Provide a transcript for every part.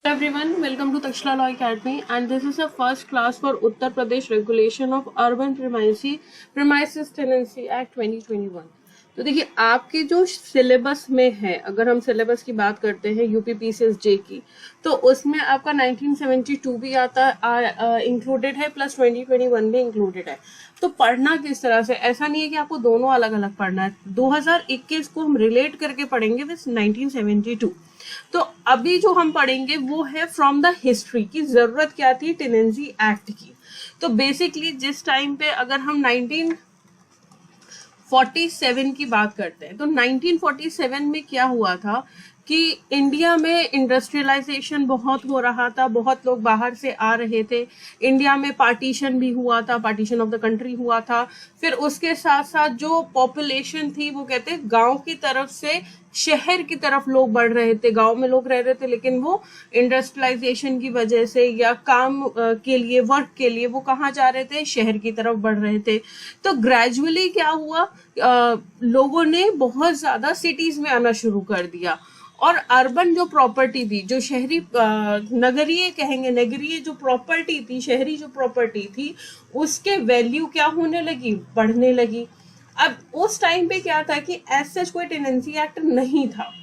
Everyone, welcome to Takshila Law Academy, and this is the first class for Uttar Pradesh Regulation of Urban Premises Tenancy Act 2021. तो देखिए आपके जो syllabus में है, अगर हम सिलेबस की बात करते हैं यूपीपीसीएसजे की, तो उसमें आपका 1972 भी आता इंक्लूडेड है प्लस 2021 भी इंक्लूडेड है। तो पढ़ना किस तरह से, ऐसा नहीं है कि आपको दोनों अलग अलग पढ़ना है। 2021 को हम रिलेट करके पढ़ेंगे विद 1972। तो अभी जो हम पढ़ेंगे वो है फ्रॉम द हिस्ट्री की जरूरत क्या थी टेनेंसी एक्ट की। तो बेसिकली जिस टाइम पे अगर हम 1947 की बात करते हैं, तो 1947 में क्या हुआ था कि इंडिया में इंडस्ट्रियलाइजेशन बहुत हो रहा था, बहुत लोग बाहर से आ रहे थे। इंडिया में पार्टीशन भी हुआ था, पार्टीशन ऑफ द कंट्री हुआ था। फिर उसके साथ साथ जो पॉपुलेशन थी वो कहते हैं गांव की तरफ से शहर की तरफ लोग बढ़ रहे थे। गांव में लोग रह रहे थे लेकिन वो इंडस्ट्रियलाइजेशन की वजह से या काम के लिए, वर्क के लिए वो कहाँ जा रहे थे, शहर की तरफ बढ़ रहे थे। तो ग्रेजुअली क्या हुआ, लोगों ने बहुत ज्यादा सिटीज में आना शुरू कर दिया और अर्बन जो प्रॉपर्टी थी, जो शहरी नगरीय कहेंगे, नगरीय जो प्रॉपर्टी थी, शहरी जो प्रॉपर्टी थी, उसके वैल्यू क्या होने लगी, बढ़ने लगी। अब उस टाइम पे क्या था कि ऐसा कोई टेनेंसी एक्ट नहीं था,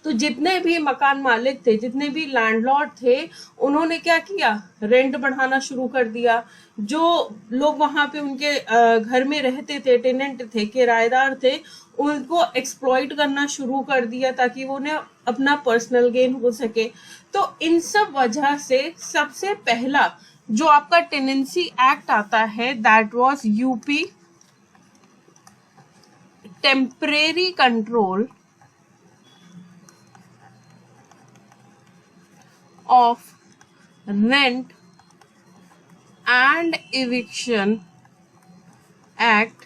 तो जितने भी मकान मालिक थे, जितने भी लैंडलॉर्ड थे, उन्होंने क्या किया, रेंट बढ़ाना शुरू कर दिया। जो लोग वहां पे उनके घर में रहते थे, टेनेंट थे, किराएदार थे, उनको एक्सप्लॉइट करना शुरू कर दिया ताकि वो उन्हें अपना पर्सनल गेन हो सके। तो इन सब वजह से सबसे पहला जो आपका टेनेंसी एक्ट आता है that was UP temporary control of Rent and Eviction Act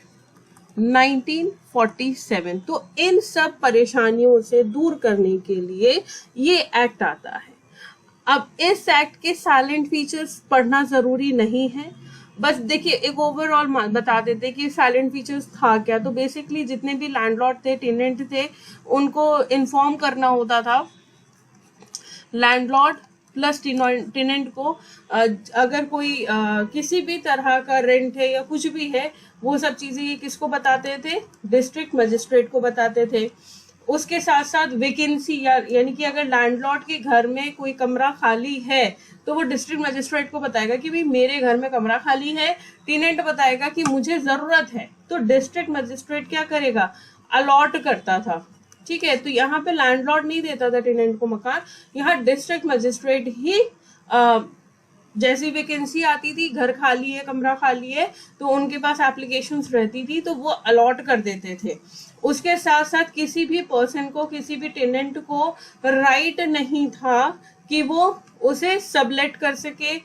1947। तो इन सब परेशानियों से दूर करने के लिए ये एक्ट आता है। अब इस एक्ट के साइलेंट फीचर्स पढ़ना जरूरी नहीं है, बस देखिए एक ओवरऑल बता देते कि साइलेंट फीचर्स था क्या। तो बेसिकली जितने भी लैंडलॉर्ड थे, टेनेंट थे, उनको इन्फॉर्म करना होता था। लैंडलॉर्ड प्लस टेनेंट को अगर कोई किसी भी तरह का रेंट है या कुछ भी है, वो सब चीजें ये किसको बताते थे, डिस्ट्रिक्ट मजिस्ट्रेट को बताते थे। उसके साथ साथ वैकेंसी यानी कि अगर लैंडलॉर्ड के घर में कोई कमरा खाली है तो वो डिस्ट्रिक्ट मजिस्ट्रेट को बताएगा कि भाई मेरे घर में कमरा खाली है। टेनेंट बताएगा कि मुझे जरूरत है, तो डिस्ट्रिक्ट मजिस्ट्रेट क्या करेगा, अलॉट करता था। ठीक है, तो यहाँ पे लैंडलॉर्ड नहीं देता था टेनेंट को मकान, यहाँ डिस्ट्रिक्ट मजिस्ट्रेट ही जैसी वैकेंसी आती थी, घर खाली है, कमरा खाली है, तो उनके पास एप्लीकेशंस रहती थी तो वो अलॉट कर देते थे। उसके साथ साथ किसी भी पर्सन को, किसी भी टेनेंट को राइट नहीं था कि वो उसे सबलेट कर सके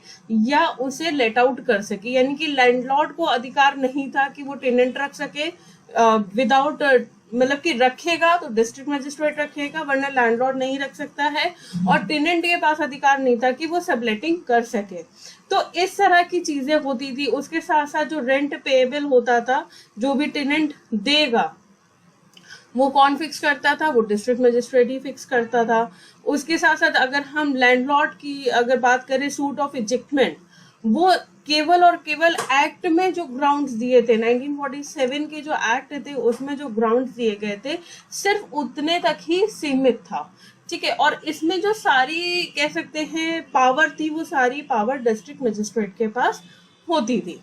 या उसे लेट आउट कर सके, यानी कि लैंडलॉर्ड को अधिकार नहीं था कि वो टेनेंट रख सके विदाउट मतलब कि रखेगा तो डिस्ट्रिक्ट मजिस्ट्रेट रखेगा, वरना लैंडलॉर्ड नहीं रख सकता है। और टेनेंट के पास अधिकार नहीं था कि वो सबलेटिंग कर सके। तो इस तरह की चीजें होती थी। उसके साथ साथ जो रेंट पेएबल होता था, जो भी टेनेंट देगा, वो कौन फिक्स करता था, वो डिस्ट्रिक्ट मजिस्ट्रेट ही फिक्स करता था। उसके साथ साथ अगर हम लैंडलॉर्ड की अगर बात करें, सूट ऑफ इजेक्टमेंट, वो केवल और केवल एक्ट में जो ग्राउंड्स दिए थे, 1947 के जो एक्ट थे उसमें जो ग्राउंड्स दिए गए थे, सिर्फ उतने तक ही सीमित था। ठीक है, और इसमें जो सारी कह सकते हैं पावर थी, वो सारी पावर डिस्ट्रिक्ट मजिस्ट्रेट के पास होती थी।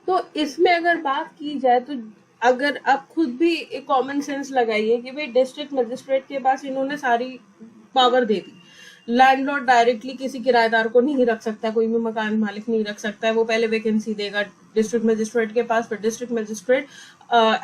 तो इसमें अगर बात की जाए तो अगर आप खुद भी एक कॉमन सेंस लगाइए कि भाई डिस्ट्रिक्ट मजिस्ट्रेट के पास इन्होंने सारी पावर दे दी। लैंडलॉर्ड डायरेक्टली किसी किराएदार को नहीं रख सकता, कोई भी मकान मालिक नहीं रख सकता है। वो पहले वैकेंसी देगा डिस्ट्रिक्ट मजिस्ट्रेट के पास, फिर डिस्ट्रिक्ट मजिस्ट्रेट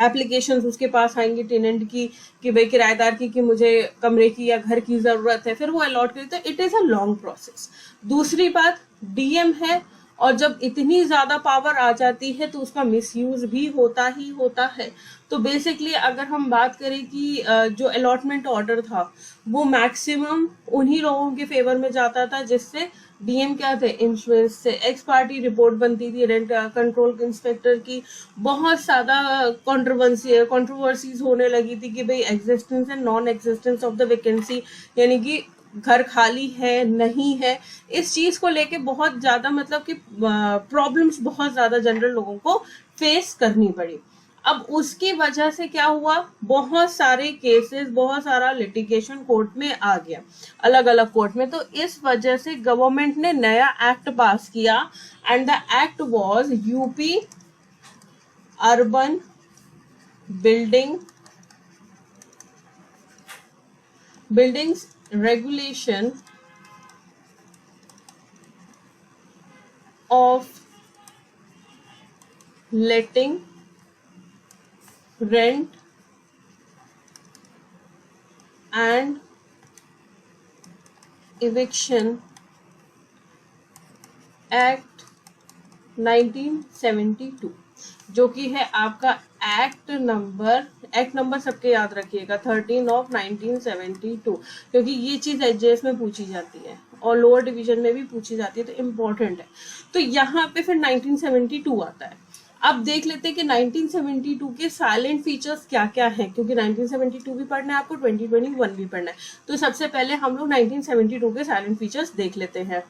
एप्लीकेशन उसके पास आएंगी टेनेंट की कि भाई किराएदार की कि मुझे कमरे की या घर की जरूरत है, फिर वो अलॉट करते हैं। It is a long process. दूसरी बात, डीएम है, और जब इतनी ज्यादा पावर आ जाती है तो उसका मिसयूज भी होता ही होता है। तो बेसिकली अगर हम बात करें कि जो अलॉटमेंट ऑर्डर था वो मैक्सिमम उन्हीं लोगों के फेवर में जाता था जिससे डीएम क्या थे, इंफ्लुएंस से। एक्स पार्टी रिपोर्ट बनती थी रेंट कंट्रोल इंस्पेक्टर की, बहुत ज्यादा कंट्रोवर्सीज होने लगी थी कि भाई existence and non existence of the vacancy, यानी कि घर खाली है नहीं है, इस चीज को लेके बहुत ज्यादा मतलब कि प्रॉब्लम्स बहुत ज्यादा जनरल लोगों को फेस करनी पड़ी। अब उसकी वजह से क्या हुआ, बहुत सारे केसेस, बहुत सारा लिटिगेशन कोर्ट में आ गया, अलग अलग कोर्ट में। तो इस वजह से गवर्नमेंट ने नया एक्ट पास किया and the act was UP urban buildings regulation of letting rent and eviction act 1972, जो कि है आपका एक्ट नंबर सबके याद रखिएगा 13 ऑफ 1972, क्योंकि ये चीज एचजेएस में पूछी जाती है और लोअर डिवीजन में भी पूछी जाती है, तो इम्पोर्टेंट है। तो यहाँ पे फिर 1972 आता है। अब देख लेते हैं कि 1972 के साइलेंट फीचर्स क्या क्या हैं, क्योंकि 1972 भी पढ़ना है आपको, 2021 भी पढ़ना है। तो सबसे पहले हम लोग 1972 के साइलेंट फीचर्स देख लेते हैं।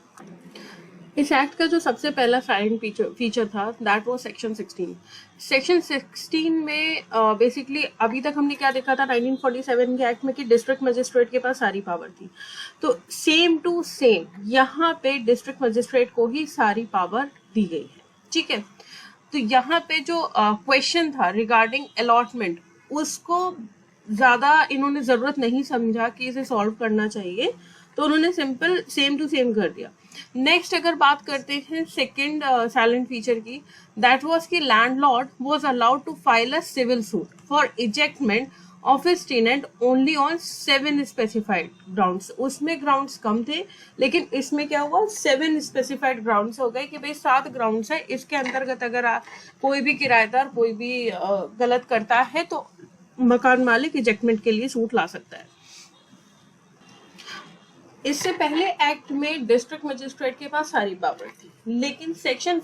इस एक्ट का जो सबसे पहला साइलेंट फीचर था दैट वाज सेक्शन 16। सेक्शन 16 में बेसिकली अभी तक हमने क्या देखा था 1947 के एक्ट में कि डिस्ट्रिक्ट मजिस्ट्रेट के पास सारी पावर थी। तो सेम टू सेम यहाँ पे डिस्ट्रिक्ट मजिस्ट्रेट को ही सारी पावर दी गई है, ठीक है। तो यहाँ पे जो क्वेश्चन था रिगार्डिंग अलॉटमेंट, उसको ज्यादा इन्होंने जरूरत नहीं समझा कि इसे सॉल्व करना चाहिए, तो उन्होंने सिंपल सेम टू सेम कर दिया। नेक्स्ट अगर बात करते हैं सेकंड साइलेंट फीचर की, दैट वाज कि landlord was allowed to file a civil suit for ejectment of his tenant only on 7 specified grounds. उसमें ग्राउंड्स कम थे, लेकिन इसमें क्या हुआ 7 स्पेसिफाइड ग्राउंड्स हो गए कि भाई 7 ग्राउंड्स है, इसके अंतर्गत अगर कोई भी किराएदार कोई भी गलत करता है तो मकान मालिक इजेक्टमेंट के लिए सूट ला सकता है। इससे पहले एक्ट में डिस्ट्रिक्ट मजिस्ट्रेट के पास सारी पावर थी, लेकिन सेक्शन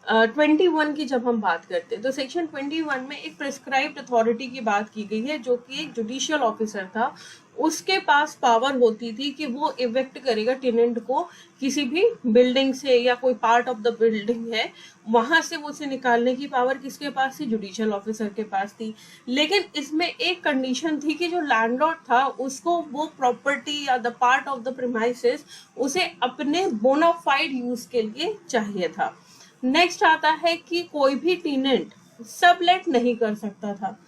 21 की जब हम बात करते हैं तो सेक्शन 21 में एक प्रिस्क्राइब्ड अथॉरिटी की बात की गई है, जो कि एक जुडिशियल ऑफिसर था। उसके पास पावर होती थी कि वो इवेक्ट करेगा टेनेंट को किसी भी बिल्डिंग से, या कोई पार्ट ऑफ द बिल्डिंग है वहां से वो उसे निकालने की पावर किसके पास थी, जुडिशियल ऑफिसर के पास थी। लेकिन इसमें एक कंडीशन थी कि जो लैंडलॉर्ड था उसको वो प्रॉपर्टी या the part of the premises उसे अपने बोनाफाइड यूज के लिए चाहिए था। नेक्स्ट आता है कि कोई भी टेनेंट सबलेट नहीं कर सकता था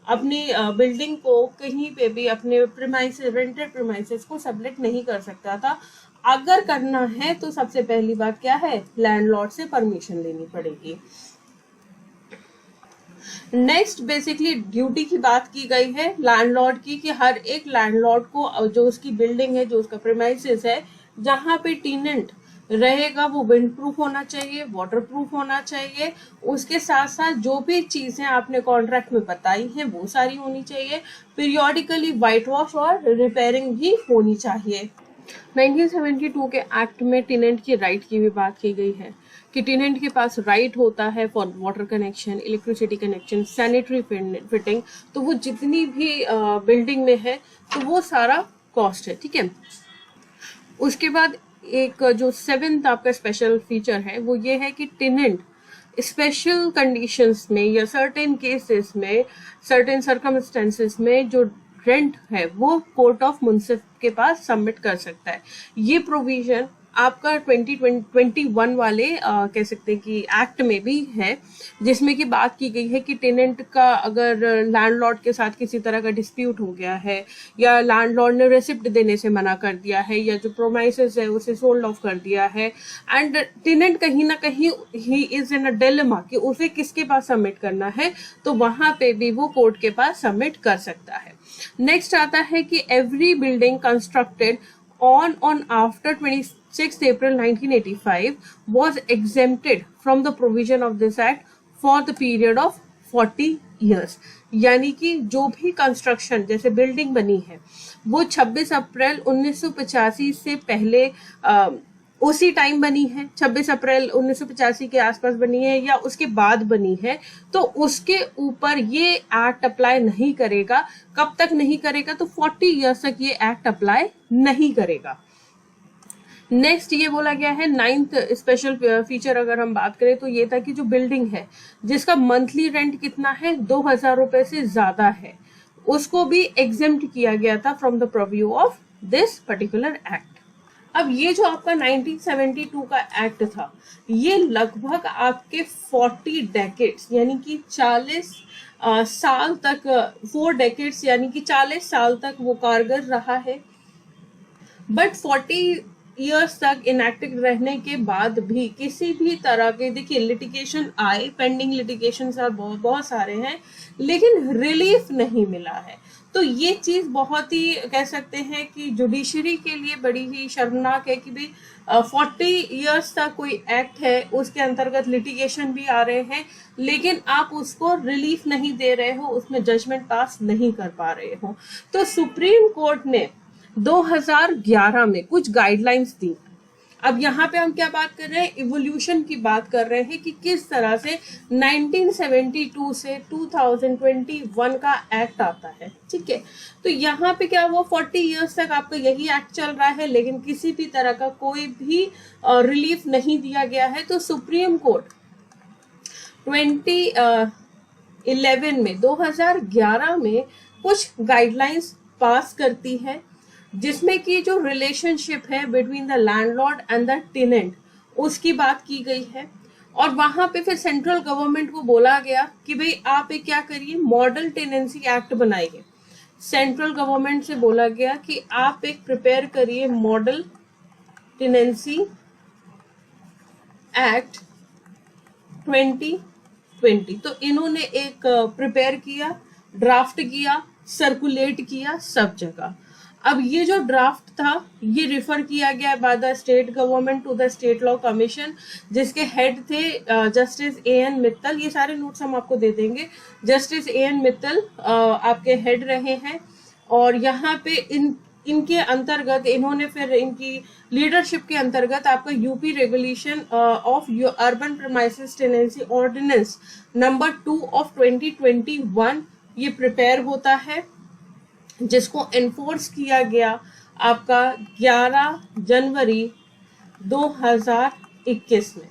अपनी बिल्डिंग को, कहीं पे भी अपने प्रीमाइसेस, रेंटेड प्रीमाइसेस को सबलेट नहीं कर सकता था। अगर करना है तो सबसे पहली बात क्या है, लैंडलॉर्ड से परमिशन लेनी पड़ेगी। नेक्स्ट बेसिकली ड्यूटी की बात की गई है लैंडलॉर्ड की, कि हर एक लैंडलॉर्ड को जो उसकी बिल्डिंग है, जो उसका प्रीमाइसेस है, जहां पे टेनेंट रहेगा वो विंड प्रूफ होना चाहिए, वाटर प्रूफ होना चाहिए। उसके साथ साथ जो भी चीजें आपने कॉन्ट्रैक्ट में बताई हैं वो सारी होनी चाहिए। पीरियोडिकली वाइट वॉश और रिपेयरिंग भी होनी चाहिए। 1972 के एक्ट में टेनेंट की राइट की भी बात की गई है कि टेनेंट के पास राइट होता है for water connection, electricity connection, sanitary fitting. तो वो जितनी भी बिल्डिंग में है तो वो सारा कॉस्ट है, ठीक है। उसके बाद एक जो 7th आपका स्पेशल फीचर है वो ये है कि टेनेंट स्पेशल कंडीशंस में या सर्टेन केसेस में, सर्टेन सर्कमस्टेंसेस में जो रेंट है वो कोर्ट ऑफ मुंसिफ के पास सबमिट कर सकता है। ये प्रोविजन आपका 2021 वाले कह सकते हैं कि एक्ट में भी है, जिसमें की बात की गई है कि टेनेंट का अगर लैंडलॉर्ड के साथ किसी तरह का डिस्प्यूट हो गया है, या लैंडलॉर्ड ने रेसिप्ट देने से मना कर दिया है, या जो प्रोमाइसेस है उसे सोल्ड ऑफ कर दिया है, एंड टेनेंट कहीं ना कहीं he is in a dilemma कि उसे किसके पास सबमिट करना है, तो वहां पे भी वो कोर्ट के पास सबमिट कर सकता है। नेक्स्ट आता है कि every building constructed on after 26th April 1985 was exempted from the provision of this act for the period of 40 years। यानी कि जो भी कंस्ट्रक्शन जैसे बिल्डिंग बनी है वो 26 अप्रैल 1985 से पहले उसी टाइम बनी है, 26 अप्रैल 1985 के आसपास बनी है या उसके बाद बनी है, तो उसके ऊपर ये एक्ट अप्लाई नहीं करेगा। कब तक नहीं करेगा? तो 40 ईयर्स तक ये एक्ट अप्लाई नहीं करेगा। नेक्स्ट ये बोला गया है, 9th स्पेशल फीचर अगर हम बात करें तो ये था कि जो बिल्डिंग है जिसका मंथली रेंट कितना है, 2000 रुपए से ज्यादा है, उसको भी एग्जेम्प्ट किया गया था from the purview of this particular act. अब ये जो आपका 1972 का एक्ट था, ये लगभग आपके 40 डेकेड्स यानी कि 40 साल तक, 4 डेकेड्स यानी कि 40 साल तक वो कारगर रहा है। बट 40 ईयर्स तक इनएक्टिव रहने के बाद भी किसी भी तरह के, देखिए लिटिगेशन आए, पेंडिंग लिटिगेशन बहुत सारे हैं, लेकिन रिलीफ नहीं मिला है। तो ये चीज बहुत ही कह सकते हैं कि जुडिशरी के लिए बड़ी ही शर्मनाक है कि भाई 40 ईयर्स तक कोई एक्ट है, उसके अंतर्गत लिटिगेशन भी आ रहे हैं, लेकिन आप उसको रिलीफ नहीं दे रहे हो, उसमें जजमेंट पास नहीं कर पा रहे हो। तो सुप्रीम कोर्ट ने 2011 में कुछ गाइडलाइंस दी। अब यहाँ पे हम क्या बात कर रहे हैं? इवोल्यूशन की बात कर रहे हैं कि किस तरह से 1972 से 2021 का एक्ट आता है, ठीक है। तो यहाँ पे क्या हुआ, 40 इयर्स तक आपका यही एक्ट चल रहा है, लेकिन किसी भी तरह का कोई भी रिलीफ नहीं दिया गया है। तो सुप्रीम कोर्ट 2011 में कुछ गाइडलाइंस पास करती है, जिसमें कि जो रिलेशनशिप है between the landlord and the tenant, उसकी बात की गई है। और वहां पे फिर सेंट्रल गवर्नमेंट को बोला गया कि भाई आप एक क्या करिए, मॉडल टेनेंसी एक्ट बनाइए। सेंट्रल गवर्नमेंट से बोला गया कि आप एक प्रिपेयर करिए मॉडल टेनेंसी एक्ट 2020। तो इन्होंने एक प्रिपेयर किया, ड्राफ्ट किया, सर्कुलेट किया सब जगह। अब ये जो ड्राफ्ट था ये रिफर किया गया by the state government to the state law commission, जिसके हेड थे जस्टिस A.N. मित्तल। ये सारे नोट्स हम आपको दे देंगे। Justice A.N. मित्तल आपके हेड रहे हैं, और यहाँ पे इनके अंतर्गत इन्होंने फिर इनकी लीडरशिप के अंतर्गत आपका UP regulation of urban premises tenancy ordinance number 2 of 2021 ये प्रिपेयर होता है, जिसको एनफोर्स किया गया आपका 11 जनवरी 2021 में।